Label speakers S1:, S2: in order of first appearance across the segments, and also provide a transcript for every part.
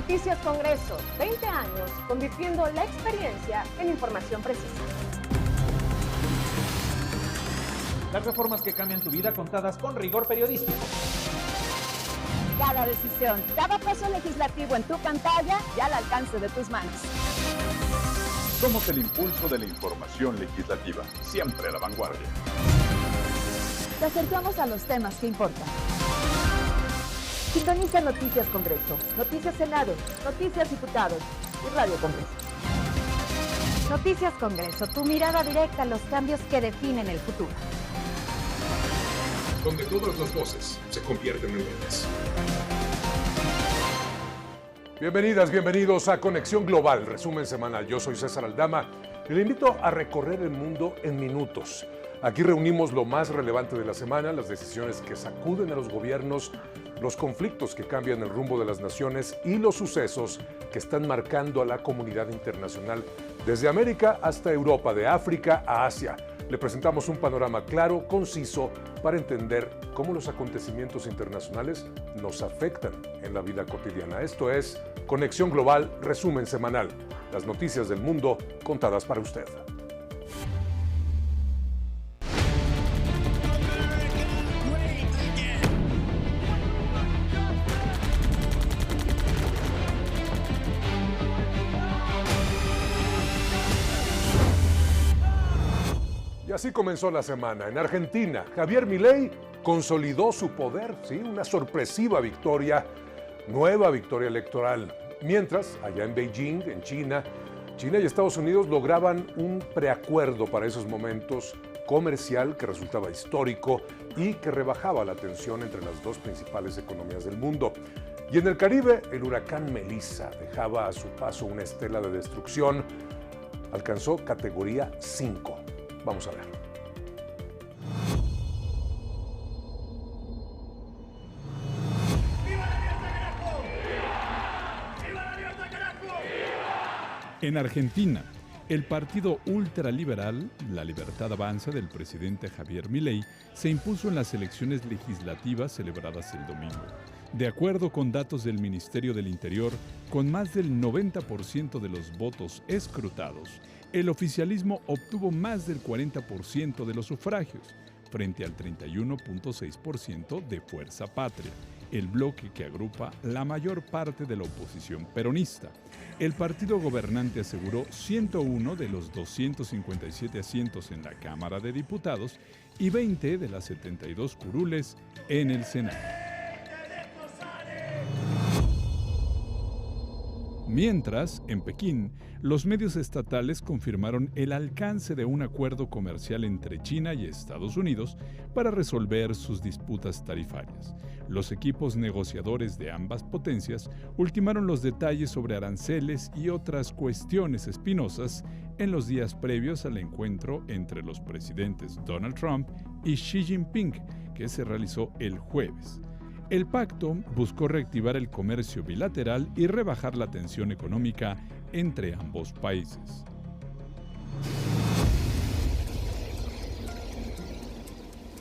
S1: Noticias Congreso, 20 años convirtiendo la experiencia en información precisa.
S2: Las reformas que cambian tu vida contadas con rigor periodístico.
S1: Cada decisión, cada paso legislativo en tu pantalla y al alcance de tus manos.
S3: Somos el impulso de la información legislativa, siempre a la vanguardia.
S1: Te acercamos a los temas que importan. Sintoniza Noticias Congreso, Noticias Senado, Noticias Diputados y Radio Congreso. Noticias Congreso, tu mirada directa a los cambios que definen el futuro.
S4: Donde todas las voces se convierten en voces.
S5: Bienvenidas, bienvenidos a Conexión Global, resumen semanal. Yo soy César Aldama y le invito a recorrer el mundo en minutos. Aquí reunimos lo más relevante de la semana, las decisiones que sacuden a los gobiernos, los conflictos que cambian el rumbo de las naciones y los sucesos que están marcando a la comunidad internacional desde América hasta Europa, de África a Asia. Le presentamos un panorama claro, conciso, para entender cómo los acontecimientos internacionales nos afectan en la vida cotidiana. Esto es Conexión Global, resumen semanal. Las noticias del mundo contadas para usted. Y así comenzó la semana. En Argentina, Javier Milei consolidó su poder, ¿sí? Una sorpresiva victoria, nueva victoria electoral. Mientras, allá en Beijing, en China y Estados Unidos lograban un preacuerdo para esos momentos comercial que resultaba histórico y que rebajaba la tensión entre las dos principales economías del mundo. Y en el Caribe, el huracán Melissa dejaba a su paso una estela de destrucción. Alcanzó categoría 5. Vamos a ver.
S6: En Argentina, el partido ultraliberal, La Libertad Avanza del presidente Javier Milei, se impuso en las elecciones legislativas celebradas el domingo. De acuerdo con datos del Ministerio del Interior, con más del 90% de los votos escrutados, el oficialismo obtuvo más del 40% de los sufragios, frente al 31.6% de Fuerza Patria, el bloque que agrupa la mayor parte de la oposición peronista. El partido gobernante aseguró 101 de los 257 asientos en la Cámara de Diputados y 20 de las 72 curules en el Senado. Mientras, en Pekín, los medios estatales confirmaron el alcance de un acuerdo comercial entre China y Estados Unidos para resolver sus disputas tarifarias. Los equipos negociadores de ambas potencias ultimaron los detalles sobre aranceles y otras cuestiones espinosas en los días previos al encuentro entre los presidentes Donald Trump y Xi Jinping, que se realizó el jueves. El pacto buscó reactivar el comercio bilateral y rebajar la tensión económica entre ambos países.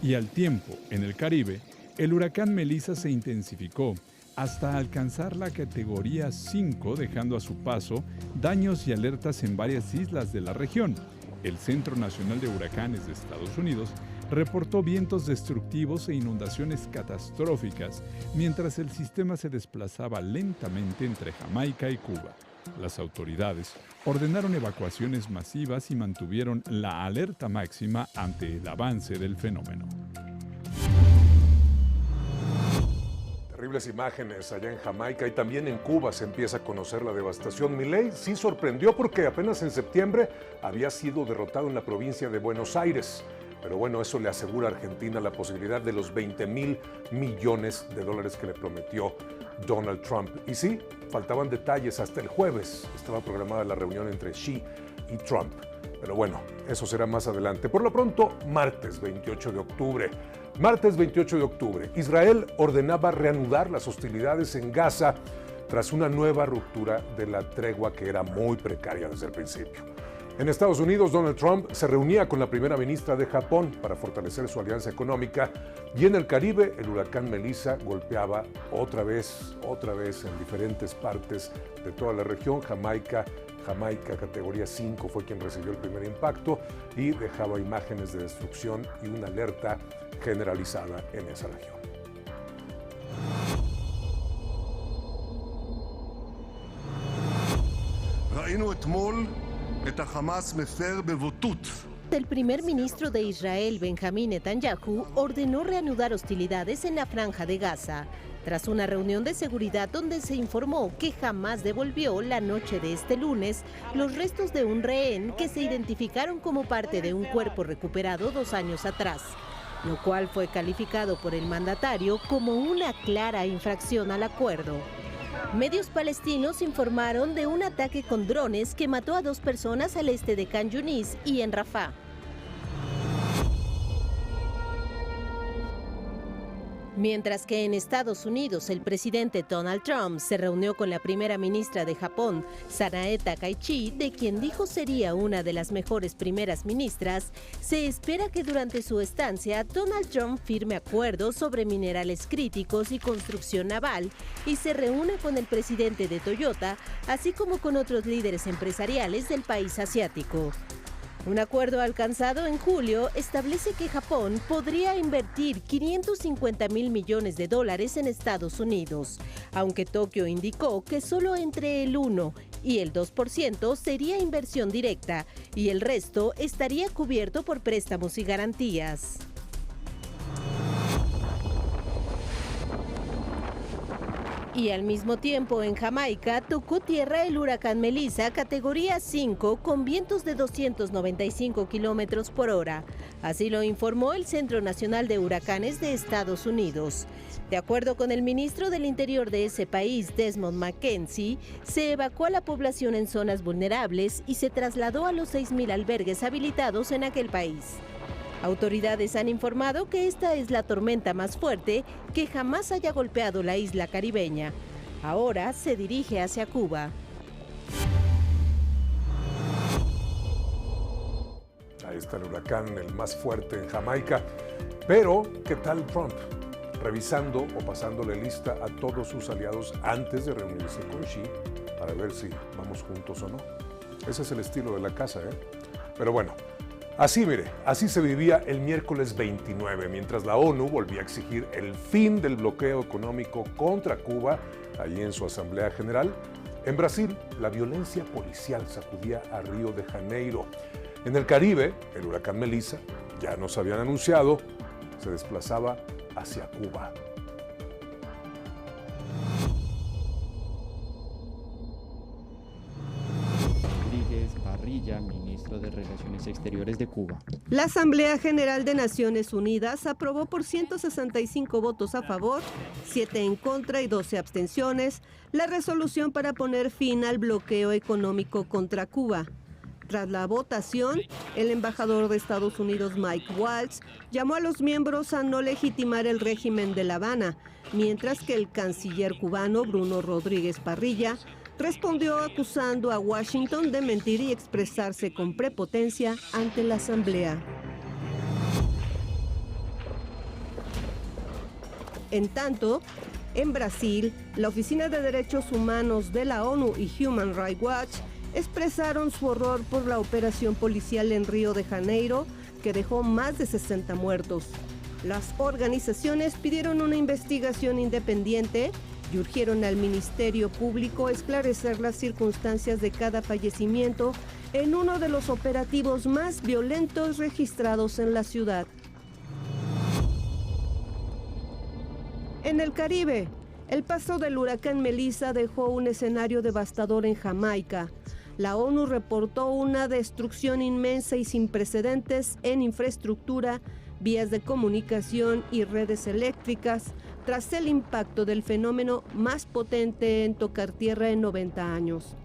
S6: Y al tiempo, en el Caribe, el huracán Melissa se intensificó hasta alcanzar la categoría 5, dejando a su paso daños y alertas en varias islas de la región. El Centro Nacional de Huracanes de Estados Unidos reportó vientos destructivos e inundaciones catastróficas mientras el sistema se desplazaba lentamente entre Jamaica y Cuba. Las autoridades ordenaron evacuaciones masivas y mantuvieron la alerta máxima ante el avance del fenómeno.
S5: Terribles imágenes allá en Jamaica y también en Cuba se empieza a conocer la devastación. Milei sí sorprendió porque apenas en septiembre había sido derrotado en la provincia de Buenos Aires. Pero bueno, eso le asegura a Argentina la posibilidad de los $20,000 millones que le prometió Donald Trump. Y sí, faltaban detalles. Hasta el jueves estaba programada la reunión entre Xi y Trump. Pero bueno, eso será más adelante. Por lo pronto, martes 28 de octubre. Martes 28 de octubre, Israel ordenaba reanudar las hostilidades en Gaza tras una nueva ruptura de la tregua que era muy precaria desde el principio. En Estados Unidos, Donald Trump se reunía con la primera ministra de Japón para fortalecer su alianza económica, y en el Caribe el huracán Melissa golpeaba otra vez en diferentes partes de toda la región. Jamaica categoría 5 fue quien recibió el primer impacto y dejaba imágenes de destrucción y una alerta generalizada en esa región.
S7: El primer ministro de Israel, Benjamín Netanyahu, ordenó reanudar hostilidades en la Franja de Gaza, tras una reunión de seguridad donde se informó que Hamás devolvió la noche de este lunes los restos de un rehén que se identificaron como parte de un cuerpo recuperado 2 años atrás, lo cual fue calificado por el mandatario como una clara infracción al acuerdo. Medios palestinos informaron de un ataque con drones que mató a 2 personas al este de Khan Yunis y en Rafah. Mientras que en Estados Unidos el presidente Donald Trump se reunió con la primera ministra de Japón, Sanae Takaichi, de quien dijo sería una de las mejores primeras ministras, se espera que durante su estancia Donald Trump firme acuerdos sobre minerales críticos y construcción naval y se reúna con el presidente de Toyota, así como con otros líderes empresariales del país asiático. Un acuerdo alcanzado en julio establece que Japón podría invertir $550 millones en Estados Unidos, aunque Tokio indicó que solo entre el 1 y el 2% sería inversión directa y el resto estaría cubierto por préstamos y garantías. Y al mismo tiempo, en Jamaica, tocó tierra el huracán Melissa, categoría 5, con vientos de 295 kilómetros por hora. Así lo informó el Centro Nacional de Huracanes de Estados Unidos. De acuerdo con el ministro del Interior de ese país, Desmond McKenzie, se evacuó a la población en zonas vulnerables y se trasladó a los 6.000 albergues habilitados en aquel país. Autoridades han informado que esta es la tormenta más fuerte que jamás haya golpeado la isla caribeña. Ahora se dirige hacia Cuba.
S5: Ahí está el huracán, el más fuerte en Jamaica. Pero, ¿qué tal Trump? Revisando o pasándole lista a todos sus aliados antes de reunirse con Xi para ver si vamos juntos o no. Ese es el estilo de la casa, ¿eh? Pero bueno. Así, así se vivía el miércoles 29, mientras la ONU volvía a exigir el fin del bloqueo económico contra Cuba, allí en su Asamblea General. En Brasil, la violencia policial sacudía a Río de Janeiro. En el Caribe, el huracán Melissa, ya nos habían anunciado, se desplazaba hacia Cuba.
S8: Ministro de Relaciones Exteriores de Cuba.
S7: La Asamblea General de Naciones Unidas aprobó por 165 votos a favor, 7 en contra y 12 abstenciones la resolución para poner fin al bloqueo económico contra Cuba. Tras la votación, el embajador de Estados Unidos, Mike Waltz, llamó a los miembros a no legitimar el régimen de La Habana, mientras que el canciller cubano, Bruno Rodríguez Parrilla, respondió acusando a Washington de mentir y expresarse con prepotencia ante la Asamblea. En tanto, en Brasil, la Oficina de Derechos Humanos de la ONU y Human Rights Watch expresaron su horror por la operación policial en Río de Janeiro, que dejó más de 60 muertos. Las organizaciones pidieron una investigación independiente y urgieron al Ministerio Público esclarecer las circunstancias de cada fallecimiento en uno de los operativos más violentos registrados en la ciudad. En el Caribe, el paso del huracán Melissa dejó un escenario devastador en Jamaica. La ONU reportó una destrucción inmensa y sin precedentes en infraestructura, vías de comunicación y redes eléctricas, tras el impacto del fenómeno más potente en tocar tierra en 90 años.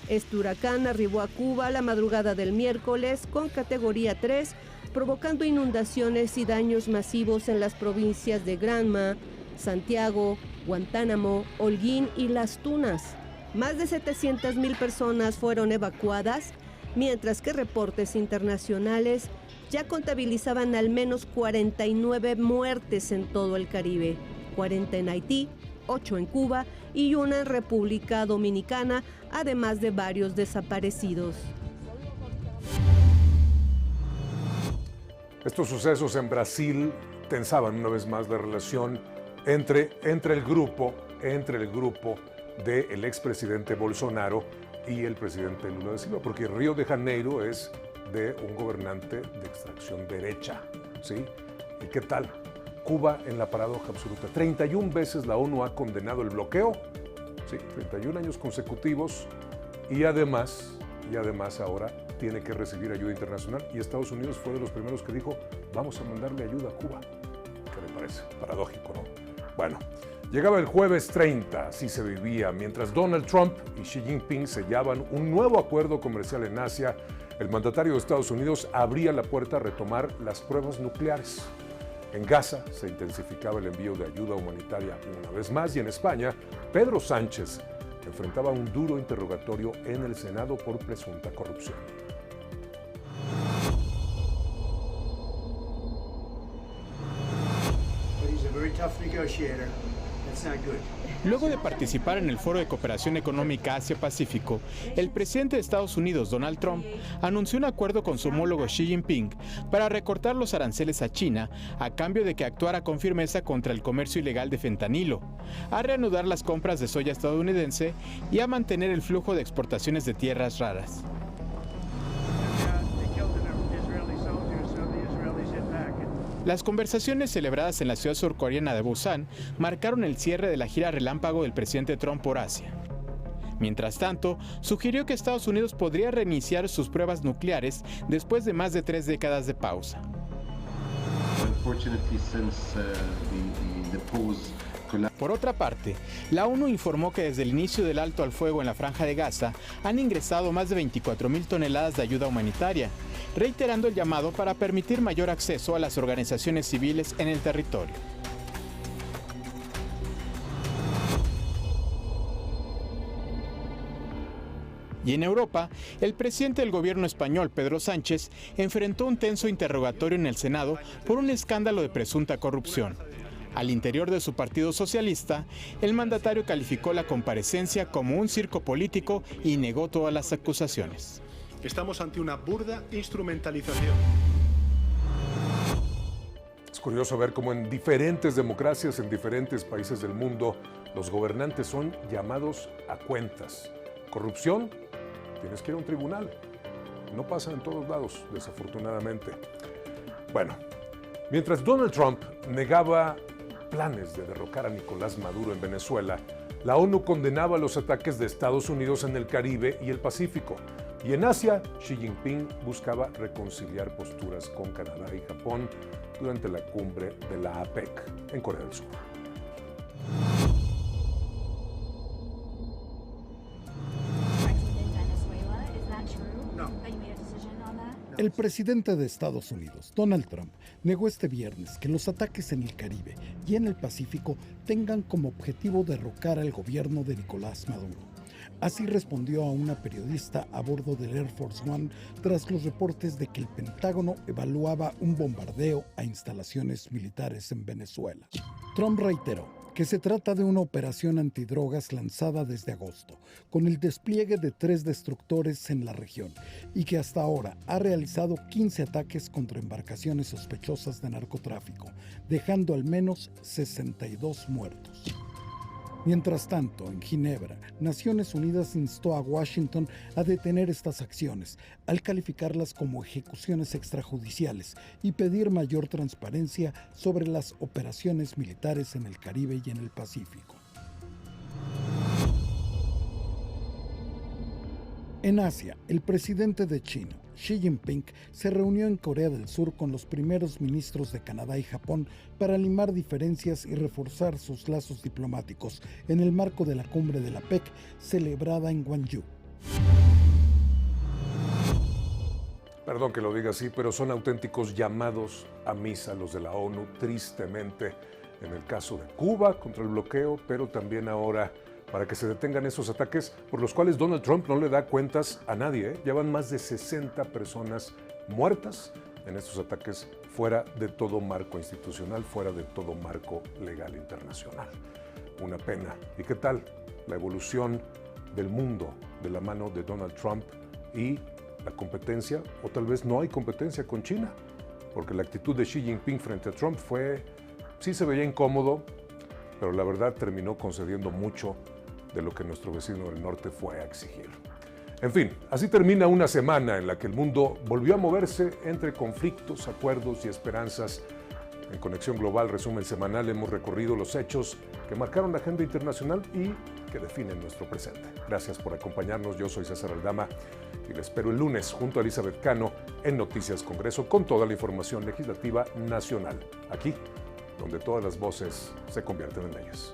S7: Este huracán arribó a Cuba la madrugada del miércoles con categoría 3, provocando inundaciones y daños masivos en las provincias de Granma, Santiago, Guantánamo, Holguín y Las Tunas. Más de 700,000 personas fueron evacuadas, mientras que reportes internacionales ya contabilizaban al menos 49 muertes en todo el Caribe, 40 en Haití, 8 en Cuba y 1 en República Dominicana, además de varios desaparecidos.
S5: Estos sucesos en Brasil tensaban una vez más la relación entre el grupo del expresidente Bolsonaro y el presidente Lula da Silva, porque Río de Janeiro es de un gobernante de extracción derecha, ¿sí? ¿Y qué tal? Cuba en la paradoja absoluta. 31 veces la ONU ha condenado el bloqueo, sí, 31 años consecutivos, y además ahora tiene que recibir ayuda internacional, y Estados Unidos fue de los primeros que dijo, vamos a mandarle ayuda a Cuba. ¿Qué le parece? Paradójico, ¿no? Bueno, llegaba el jueves 30, así se vivía, mientras Donald Trump y Xi Jinping sellaban un nuevo acuerdo comercial en Asia. El mandatario de Estados Unidos abría la puerta a retomar las pruebas nucleares. En Gaza se intensificaba el envío de ayuda humanitaria una vez más, y en España, Pedro Sánchez enfrentaba un duro interrogatorio en el Senado por presunta corrupción.
S9: Luego de participar en el Foro de Cooperación Económica Asia-Pacífico, el presidente de Estados Unidos, Donald Trump, anunció un acuerdo con su homólogo Xi Jinping para recortar los aranceles a China a cambio de que actuara con firmeza contra el comercio ilegal de fentanilo, a reanudar las compras de soya estadounidense y a mantener el flujo de exportaciones de tierras raras. Las conversaciones celebradas en la ciudad surcoreana de Busan marcaron el cierre de la gira relámpago del presidente Trump por Asia. Mientras tanto, sugirió que Estados Unidos podría reiniciar sus pruebas nucleares después de más de 3 décadas de pausa. Por otra parte, la ONU informó que desde el inicio del alto al fuego en la Franja de Gaza han ingresado más de 24,000 toneladas de ayuda humanitaria, reiterando el llamado para permitir mayor acceso a las organizaciones civiles en el territorio. Y en Europa, el presidente del gobierno español, Pedro Sánchez, enfrentó un tenso interrogatorio en el Senado por un escándalo de presunta corrupción. Al interior de su partido socialista, el mandatario calificó la comparecencia como un circo político y negó todas las acusaciones.
S10: Estamos ante una burda instrumentalización.
S5: Es curioso ver cómo en diferentes democracias, en diferentes países del mundo, los gobernantes son llamados a cuentas. Corrupción, tienes que ir a un tribunal. No pasa en todos lados, desafortunadamente. Bueno, mientras Donald Trump negaba planes de derrocar a Nicolás Maduro en Venezuela, la ONU condenaba los ataques de Estados Unidos en el Caribe y el Pacífico. Y en Asia, Xi Jinping buscaba reconciliar posturas con Canadá y Japón durante la cumbre de la APEC en Corea del Sur.
S11: El presidente de Estados Unidos, Donald Trump, negó este viernes que los ataques en el Caribe y en el Pacífico tengan como objetivo derrocar al gobierno de Nicolás Maduro. Así respondió a una periodista a bordo del Air Force One tras los reportes de que el Pentágono evaluaba un bombardeo a instalaciones militares en Venezuela. Trump reiteró que se trata de una operación antidrogas lanzada desde agosto, con el despliegue de 3 destructores en la región, y que hasta ahora ha realizado 15 ataques contra embarcaciones sospechosas de narcotráfico, dejando al menos 62 muertos. Mientras tanto, en Ginebra, Naciones Unidas instó a Washington a detener estas acciones, al calificarlas como ejecuciones extrajudiciales y pedir mayor transparencia sobre las operaciones militares en el Caribe y en el Pacífico. En Asia, el presidente de China, Xi Jinping, se reunió en Corea del Sur con los primeros ministros de Canadá y Japón para limar diferencias y reforzar sus lazos diplomáticos en el marco de la cumbre de la APEC celebrada en Gwangju.
S5: Perdón que lo diga así, pero son auténticos llamados a misa los de la ONU, tristemente, en el caso de Cuba contra el bloqueo, pero también ahora para que se detengan esos ataques por los cuales Donald Trump no le da cuentas a nadie. Ya van más de 60 personas muertas en estos ataques fuera de todo marco institucional, fuera de todo marco legal internacional. Una pena. ¿Y qué tal la evolución del mundo de la mano de Donald Trump y la competencia, o tal vez no hay competencia con China? Porque la actitud de Xi Jinping frente a Trump sí se veía incómodo, pero la verdad terminó concediendo mucho de lo que nuestro vecino del norte fue a exigir. En fin, así termina una semana en la que el mundo volvió a moverse entre conflictos, acuerdos y esperanzas. En Conexión Global, resumen semanal, hemos recorrido los hechos que marcaron la agenda internacional y que definen nuestro presente. Gracias por acompañarnos. Yo soy César Aldama y les espero el lunes junto a Elizabeth Cano en Noticias Congreso con toda la información legislativa nacional. Aquí, donde todas las voces se convierten en leyes.